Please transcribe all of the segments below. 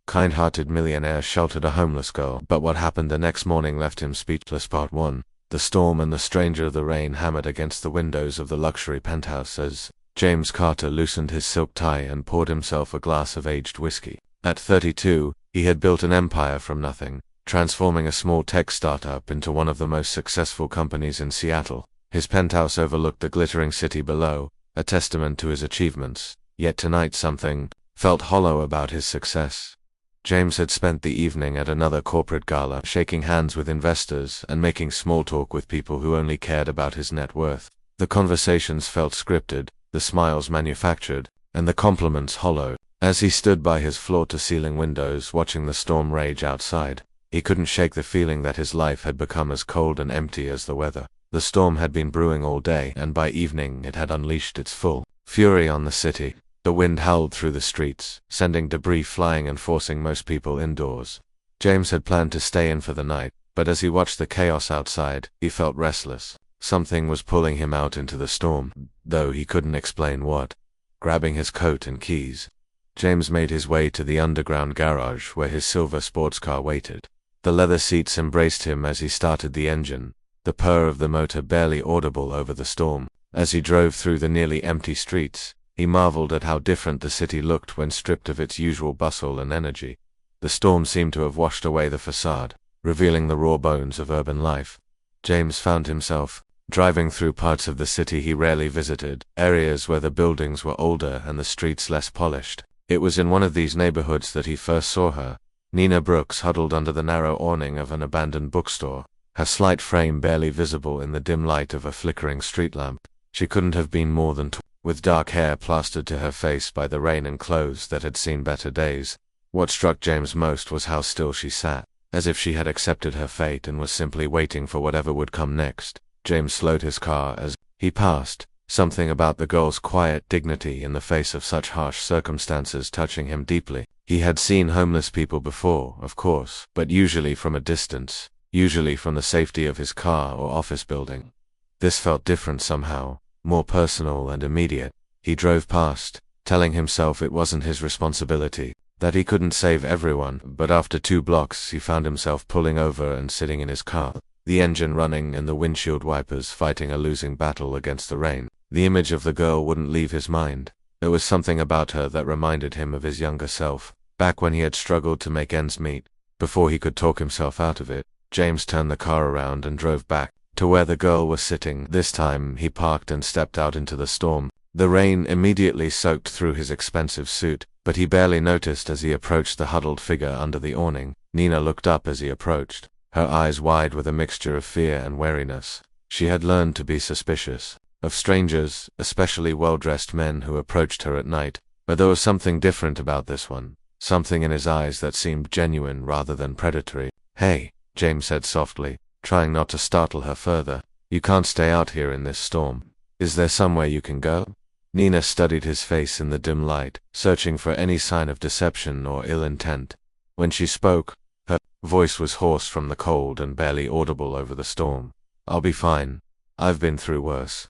Kind-hearted millionaire sheltered a homeless girl, but what happened the next morning left him speechless. Part 1. The storm and the stranger. The rain hammered against the windows of the luxury penthouse as James Carter loosened his silk tie and poured himself a glass of aged whiskey. At 32, he had built an empire from nothing, transforming a small tech startup into one of the most successful companies in Seattle. His penthouse overlooked the glittering city below, a testament to his achievements. Yet tonight something felt hollow about his success. James had spent the evening at another corporate gala, shaking hands with investors and making small talk with people who only cared about his net worth. The conversations felt scripted, the smiles manufactured, and the compliments hollow. As he stood by his floor-to-ceiling windows watching the storm rage outside, he couldn't shake the feeling that his life had become as cold and empty as the weather. The storm had been brewing all day, and by evening it had unleashed its full fury on the city. The wind howled through the streets, sending debris flying and forcing most people indoors. James had planned to stay in for the night, but as he watched the chaos outside, he felt restless. Something was pulling him out into the storm, though he couldn't explain what. Grabbing his coat and keys, James made his way to the underground garage where his silver sports car waited. The leather seats embraced him as he started the engine, the purr of the motor barely audible over the storm. As he drove through the nearly empty streets, he marveled at how different the city looked when stripped of its usual bustle and energy. The storm seemed to have washed away the facade, revealing the raw bones of urban life. James found himself driving through parts of the city he rarely visited, areas where the buildings were older and the streets less polished. It was in one of these neighborhoods that he first saw her. Nina Brooks huddled under the narrow awning of an abandoned bookstore, her slight frame barely visible in the dim light of a flickering street lamp. She couldn't have been more than with dark hair plastered to her face by the rain and clothes that had seen better days. What struck James most was how still she sat, as if she had accepted her fate and was simply waiting for whatever would come next. James slowed his car as he passed, something about the girl's quiet dignity in the face of such harsh circumstances touching him deeply. He had seen homeless people before, of course, but usually from a distance, usually from the safety of his car or office building. This felt different somehow, more personal and immediate. He drove past, telling himself it wasn't his responsibility, that he couldn't save everyone, but after 2 blocks he found himself pulling over and sitting in his car, the engine running and the windshield wipers fighting a losing battle against the rain. The image of the girl wouldn't leave his mind. There was something about her that reminded him of his younger self, back when he had struggled to make ends meet. Before he could talk himself out of it, James turned the car around and drove back to where the girl was sitting. This time he parked and stepped out into the storm. The rain immediately soaked through his expensive suit, but he barely noticed as he approached the huddled figure under the awning. Nina looked up as he approached, her eyes wide with a mixture of fear and wariness. She had learned to be suspicious of strangers, especially well-dressed men who approached her at night, but there was something different about this one, something in his eyes that seemed genuine rather than predatory. "Hey," James said softly, trying not to startle her further. "You can't stay out here in this storm. Is there somewhere you can go?" Nina studied his face in the dim light, searching for any sign of deception or ill intent. When she spoke, her voice was hoarse from the cold and barely audible over the storm. "I'll be fine. I've been through worse."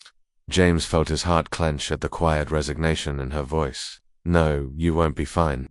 James felt his heart clench at the quiet resignation in her voice. "No, you won't be fine.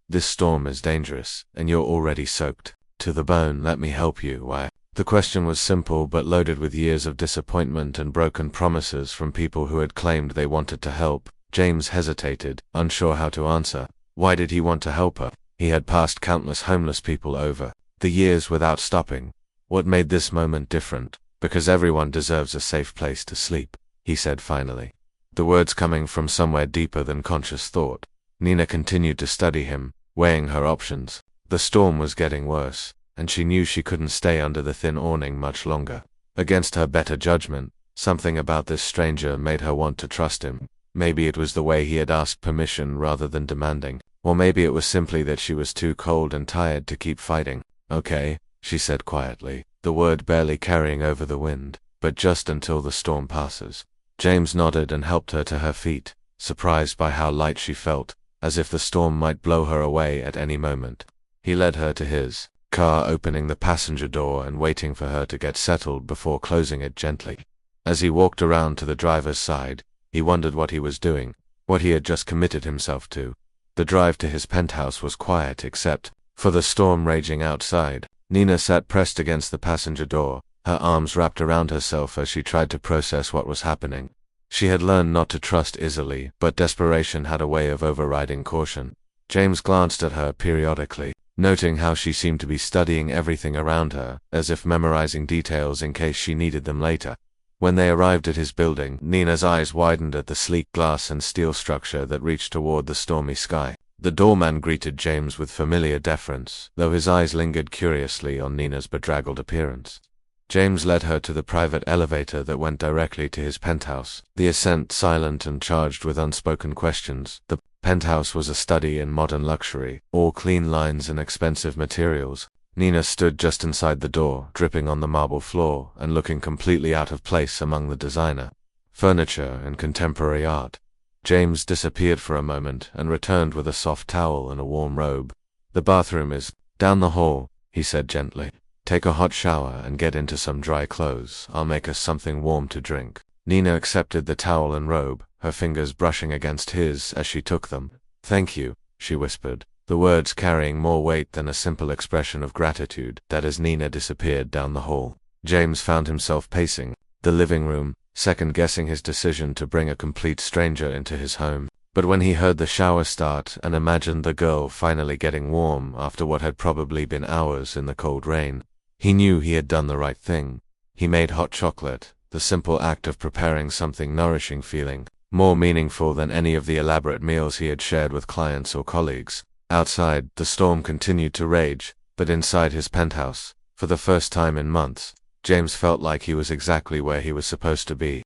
This storm is dangerous, and you're already soaked to the bone. Let me help you, why?" The question was simple but loaded with years of disappointment and broken promises from people who had claimed they wanted to help. James hesitated, unsure how to answer. Why did he want to help her? He had passed countless homeless people over the years without stopping. What made this moment different? "Because everyone deserves a safe place to sleep," he said finally, the words coming from somewhere deeper than conscious thought. Nina continued to study him, weighing her options. The storm was getting worse, and she knew she couldn't stay under the thin awning much longer. Against her better judgment, something about this stranger made her want to trust him. Maybe it was the way he had asked permission rather than demanding, or maybe it was simply that she was too cold and tired to keep fighting. "Okay," she said quietly, the word barely carrying over the wind, "but just until the storm passes." James nodded and helped her to her feet, surprised by how light she felt, as if the storm might blow her away at any moment. He led her to his car, opening the passenger door and waiting for her to get settled before closing it gently. As he walked around to the driver's side, he wondered what he was doing, what he had just committed himself to. The drive to his penthouse was quiet except for the storm raging outside. Nina sat pressed against the passenger door, her arms wrapped around herself as she tried to process what was happening. She had learned not to trust easily, but desperation had a way of overriding caution. James glanced at her periodically, noting how she seemed to be studying everything around her, as if memorizing details in case she needed them later. When they arrived at his building, Nina's eyes widened at the sleek glass and steel structure that reached toward the stormy sky. The doorman greeted James with familiar deference, though his eyes lingered curiously on Nina's bedraggled appearance. James led her to the private elevator that went directly to his penthouse, the ascent silent and charged with unspoken questions. The penthouse was a study in modern luxury, all clean lines and expensive materials. Nina stood just inside the door, dripping on the marble floor and looking completely out of place among the designer furniture and contemporary art. James disappeared for a moment and returned with a soft towel and a warm robe. "The bathroom is down the hall," he said gently. "Take a hot shower and get into some dry clothes. I'll make us something warm to drink." Nina accepted the towel and robe, her fingers brushing against his as she took them. "Thank you," she whispered, the words carrying more weight than a simple expression of gratitude. That as Nina disappeared down the hall, James found himself pacing the living room, second-guessing his decision to bring a complete stranger into his home. But when he heard the shower start and imagined the girl finally getting warm after what had probably been hours in the cold rain, he knew he had done the right thing. He made hot chocolate, the simple act of preparing something nourishing feeling more meaningful than any of the elaborate meals he had shared with clients or colleagues. Outside, the storm continued to rage, but inside his penthouse, for the first time in months, James felt like he was exactly where he was supposed to be.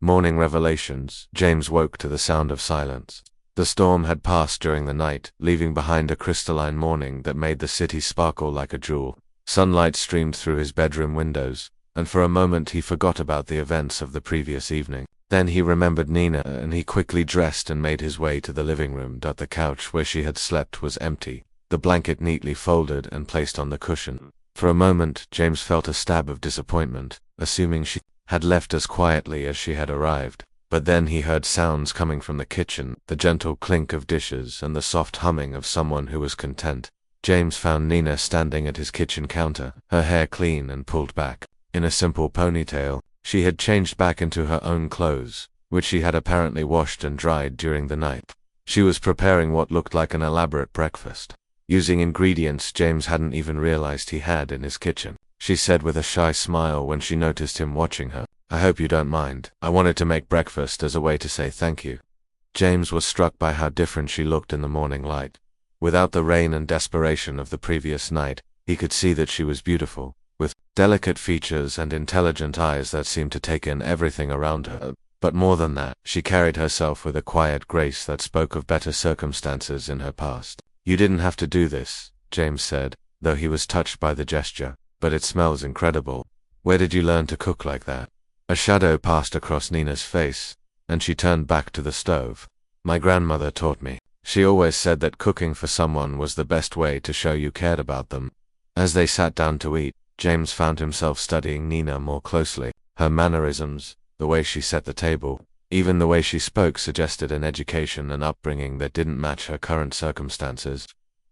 Morning revelations. James woke to the sound of silence. The storm had passed during the night, leaving behind a crystalline morning that made the city sparkle like a jewel. Sunlight streamed through his bedroom windows, and for a moment he forgot about the events of the previous evening. Then he remembered Nina, and he quickly dressed and made his way to the living room. The couch where she had slept was empty, the blanket neatly folded and placed on the cushion. For a moment, James felt a stab of disappointment, assuming she had left as quietly as she had arrived. But then he heard sounds coming from the kitchen, the gentle clink of dishes and the soft humming of someone who was content. James found Nina standing at his kitchen counter, her hair clean and pulled back. In a simple ponytail, she had changed back into her own clothes, which she had apparently washed and dried during the night. She was preparing what looked like an elaborate breakfast, using ingredients James hadn't even realized he had in his kitchen. She said with a shy smile when she noticed him watching her, "I hope you don't mind. I wanted to make breakfast as a way to say thank you." James was struck by how different she looked in the morning light. Without the rain and desperation of the previous night, he could see that she was beautiful, with delicate features and intelligent eyes that seemed to take in everything around her. But more than that, she carried herself with a quiet grace that spoke of better circumstances in her past. "You didn't have to do this," James said, though he was touched by the gesture, "but it smells incredible. Where did you learn to cook like that?" A shadow passed across Nina's face, and she turned back to the stove. "My grandmother taught me. She always said that cooking for someone was the best way to show you cared about them." As they sat down to eat, James found himself studying Nina more closely. Her mannerisms, the way she set the table, even the way she spoke suggested an education and upbringing that didn't match her current circumstances.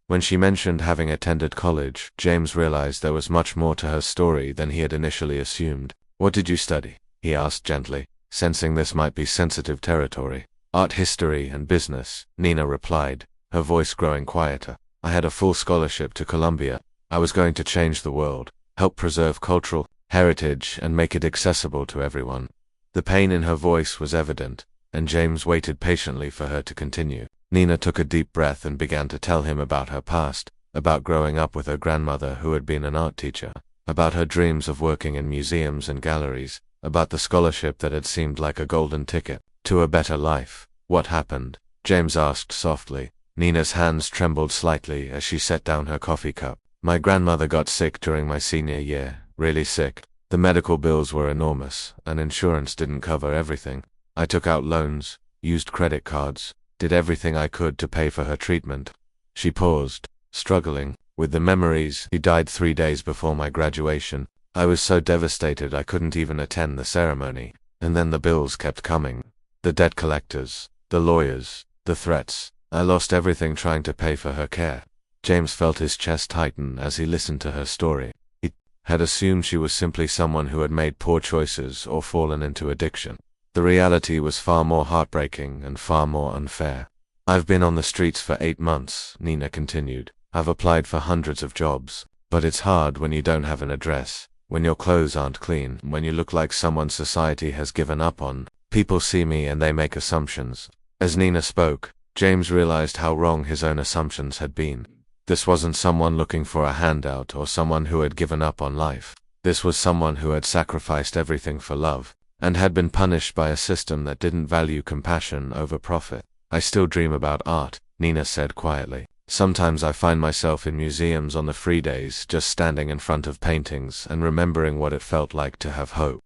When she mentioned having attended college, James realized there was much more to her story than he had initially assumed. "What did you study?" he asked gently, sensing this might be sensitive territory. "Art history and business," Nina replied, her voice growing quieter. "I had a full scholarship to Columbia. I was going to change the world, help preserve cultural heritage and make it accessible to everyone." The pain in her voice was evident, and James waited patiently for her to continue. Nina took a deep breath and began to tell him about her past, about growing up with her grandmother who had been an art teacher, about her dreams of working in museums and galleries, about the scholarship that had seemed like a golden ticket to a better life. "What happened?" James asked softly. Nina's hands trembled slightly as she set down her coffee cup. "My grandmother got sick during my senior year, really sick. The medical bills were enormous, and insurance didn't cover everything. I took out loans, used credit cards, did everything I could to pay for her treatment." She paused, struggling with the memories. "He died 3 days before my graduation. I was so devastated I couldn't even attend the ceremony. And then the bills kept coming. The debt collectors, the lawyers, the threats. I lost everything trying to pay for her care. James felt his chest tighten as he listened to her story. He had assumed she was simply someone who had made poor choices or fallen into addiction. The reality was far more heartbreaking and far more unfair. I've been on the streets for 8 months, Nina continued. I've applied for hundreds of jobs, but it's hard when you don't have an address, when your clothes aren't clean, when you look like someone society has given up on. People see me and they make assumptions. As Nina spoke, James realized how wrong his own assumptions had been. This wasn't someone looking for a handout or someone who had given up on life. This was someone who had sacrificed everything for love, and had been punished by a system that didn't value compassion over profit. I still dream about art, Nina said quietly. Sometimes I find myself in museums on the free days, just standing in front of paintings and remembering what it felt like to have hope.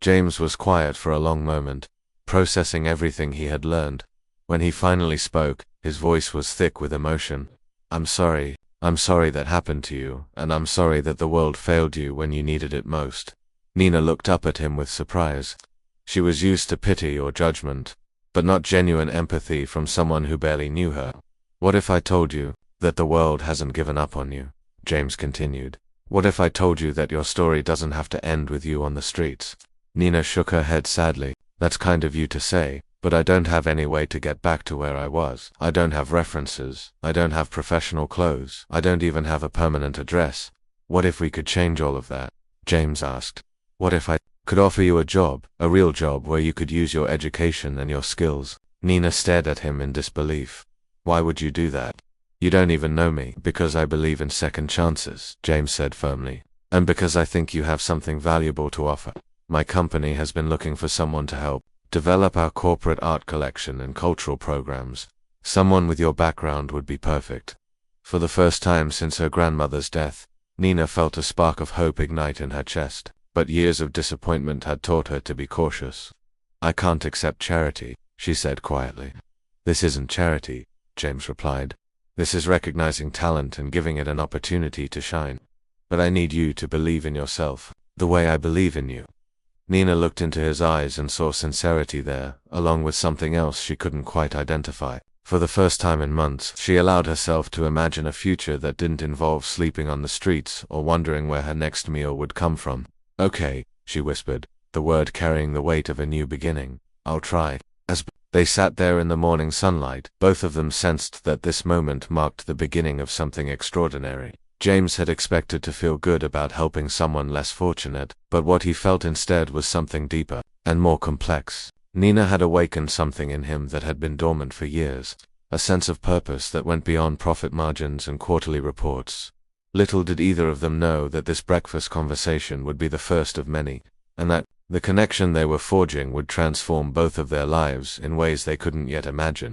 James was quiet for a long moment, processing everything he had learned. When he finally spoke, his voice was thick with emotion. I'm sorry that happened to you, and I'm sorry that the world failed you when you needed it most. Nina looked up at him with surprise. She was used to pity or judgment, but not genuine empathy from someone who barely knew her. What if I told you that the world hasn't given up on you? James continued. What if I told you that your story doesn't have to end with you on the streets? Nina shook her head sadly. That's kind of you to say, but I don't have any way to get back to where I was. I don't have references. I don't have professional clothes. I don't even have a permanent address. What if we could change all of that? James asked. What if I could offer you a job, a real job where you could use your education and your skills? Nina stared at him in disbelief. Why would you do that? You don't even know me. Because I believe in second chances, James said firmly. And because I think you have something valuable to offer. My company has been looking for someone to help develop our corporate art collection and cultural programs. Someone with your background would be perfect. For the first time since her grandmother's death, Nina felt a spark of hope ignite in her chest, but years of disappointment had taught her to be cautious. I can't accept charity, she said quietly. This isn't charity, James replied. This is recognizing talent and giving it an opportunity to shine. But I need you to believe in yourself, the way I believe in you. Nina looked into his eyes and saw sincerity there, along with something else she couldn't quite identify. For the first time in months, she allowed herself to imagine a future that didn't involve sleeping on the streets or wondering where her next meal would come from. Okay, she whispered, the word carrying the weight of a new beginning. I'll try. As they sat there in the morning sunlight, both of them sensed that this moment marked the beginning of something extraordinary. James had expected to feel good about helping someone less fortunate, but what he felt instead was something deeper and more complex. Nina had awakened something in him that had been dormant for years, a sense of purpose that went beyond profit margins and quarterly reports. Little did either of them know that this breakfast conversation would be the first of many, and that the connection they were forging would transform both of their lives in ways they couldn't yet imagine.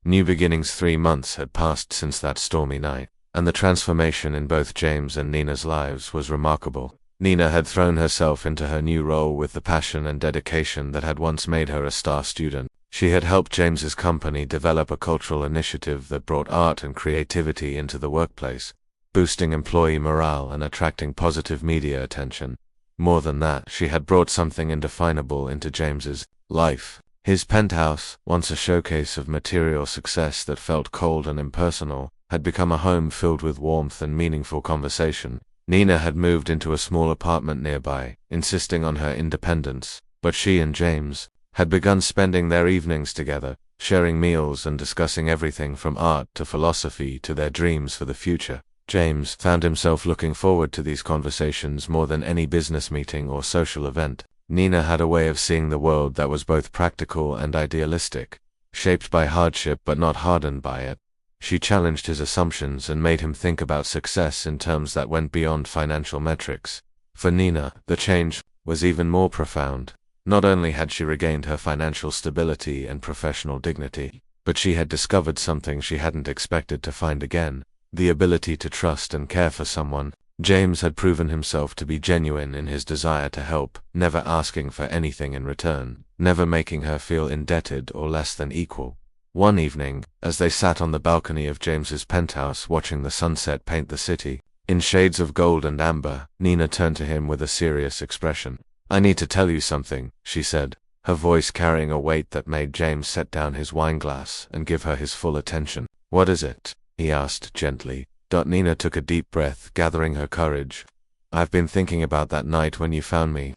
New beginnings. 3 months had passed since that stormy night, and the transformation in both James and Nina's lives was remarkable. Nina had thrown herself into her new role with the passion and dedication that had once made her a star student. She had helped James's company develop a cultural initiative that brought art and creativity into the workplace, boosting employee morale and attracting positive media attention. More than that, she had brought something indefinable into James's life. His penthouse, once a showcase of material success that felt cold and impersonal, had become a home filled with warmth and meaningful conversation. Nina had moved into a small apartment nearby, insisting on her independence, but she and James had begun spending their evenings together, sharing meals and discussing everything from art to philosophy to their dreams for the future. James found himself looking forward to these conversations more than any business meeting or social event. Nina had a way of seeing the world that was both practical and idealistic, shaped by hardship but not hardened by it. She challenged his assumptions and made him think about success in terms that went beyond financial metrics. For Nina, the change was even more profound. Not only had she regained her financial stability and professional dignity, but she had discovered something she hadn't expected to find again: the ability to trust and care for someone. James had proven himself to be genuine in his desire to help, never asking for anything in return, never making her feel indebted or less than equal. One evening, as they sat on the balcony of James's penthouse watching the sunset paint the city in shades of gold and amber, Nina turned to him with a serious expression. I need to tell you something, she said, her voice carrying a weight that made James set down his wineglass and give her his full attention. "What is it?" he asked gently. Nina took a deep breath, gathering her courage. "I've been thinking about that night when you found me.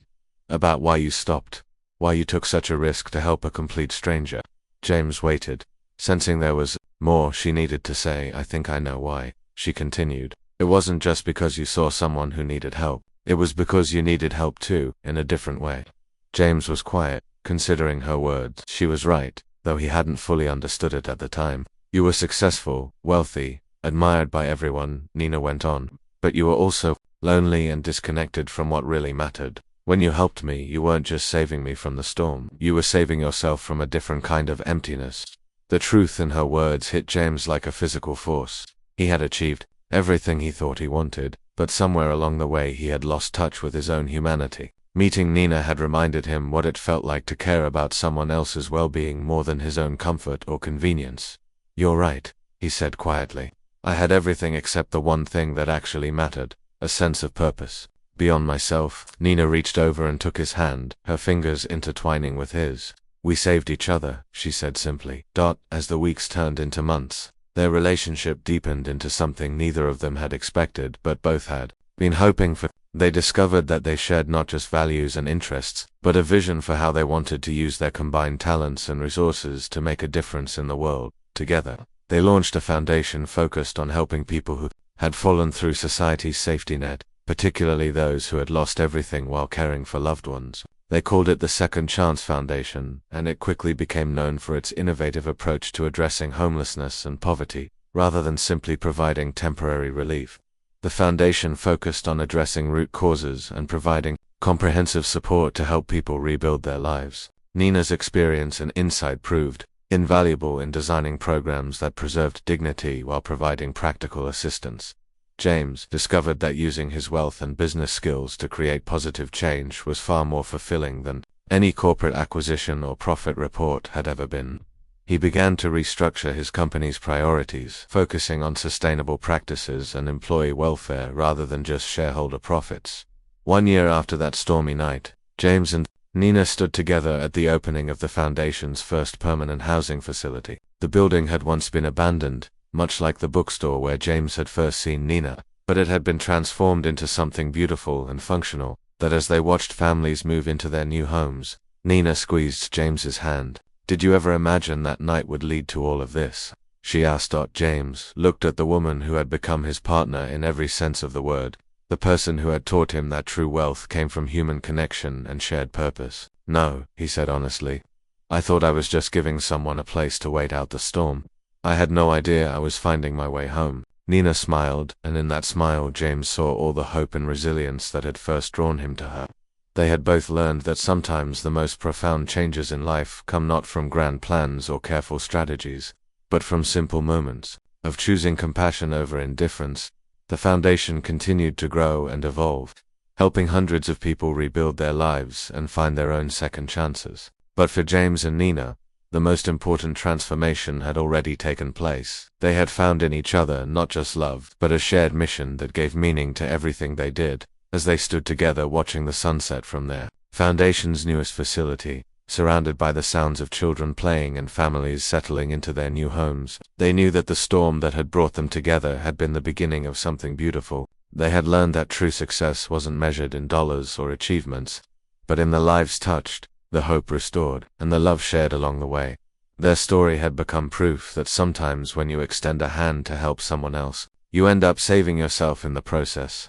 About why you stopped. Why you took such a risk to help a complete stranger." James waited, sensing there was more she needed to say. "I think I know why," she continued. "It wasn't just because you saw someone who needed help. It was because you needed help too, in a different way." James was quiet, considering her words. She was right, though he hadn't fully understood it at the time. "You were successful, wealthy, admired by everyone," Nina went on. "But you were also lonely and disconnected from what really mattered. When you helped me, you weren't just saving me from the storm. You were saving yourself from a different kind of emptiness." The truth in her words hit James like a physical force. He had achieved everything he thought he wanted, but somewhere along the way he had lost touch with his own humanity. Meeting Nina had reminded him what it felt like to care about someone else's well-being more than his own comfort or convenience. "You're right," he said quietly. "I had everything except the one thing that actually mattered, a sense of purpose. Beyond myself." Nina reached over and took his hand, her fingers intertwining with his. "We saved each other," she said simply. As the weeks turned into months, their relationship deepened into something neither of them had expected, but both had been hoping for. They discovered that they shared not just values and interests, but a vision for how they wanted to use their combined talents and resources to make a difference in the world. Together, they launched a foundation focused on helping people who had fallen through society's safety net, particularly those who had lost everything while caring for loved ones. They called it the Second Chance Foundation, and it quickly became known for its innovative approach to addressing homelessness and poverty, rather than simply providing temporary relief. The foundation focused on addressing root causes and providing comprehensive support to help people rebuild their lives. Nina's experience and insight proved invaluable in designing programs that preserved dignity while providing practical assistance. James discovered that using his wealth and business skills to create positive change was far more fulfilling than any corporate acquisition or profit report had ever been. He began to restructure his company's priorities, focusing on sustainable practices and employee welfare rather than just shareholder profits. 1 year after that stormy night, James and Nina stood together at the opening of the foundation's first permanent housing facility. The building had once been abandoned, much like the bookstore where James had first seen Nina, but it had been transformed into something beautiful and functional, that as they watched families move into their new homes, Nina squeezed James's hand. "Did you ever imagine that night would lead to all of this?" she asked. James looked at the woman who had become his partner in every sense of the word, the person who had taught him that true wealth came from human connection and shared purpose. "No," he said honestly. "I thought I was just giving someone a place to wait out the storm. I had no idea I was finding my way home." Nina smiled, and in that smile James saw all the hope and resilience that had first drawn him to her. They had both learned that sometimes the most profound changes in life come not from grand plans or careful strategies, but from simple moments of choosing compassion over indifference. The foundation continued to grow and evolve, helping hundreds of people rebuild their lives and find their own second chances. But for James and Nina, the most important transformation had already taken place. They had found in each other not just love, but a shared mission that gave meaning to everything they did. As they stood together watching the sunset from their foundation's newest facility, surrounded by the sounds of children playing and families settling into their new homes, they knew that the storm that had brought them together had been the beginning of something beautiful. They had learned that true success wasn't measured in dollars or achievements, but in the lives touched, the hope restored, and the love shared along the way. Their story had become proof that sometimes when you extend a hand to help someone else, you end up saving yourself in the process.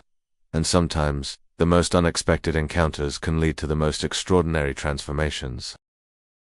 And sometimes, the most unexpected encounters can lead to the most extraordinary transformations.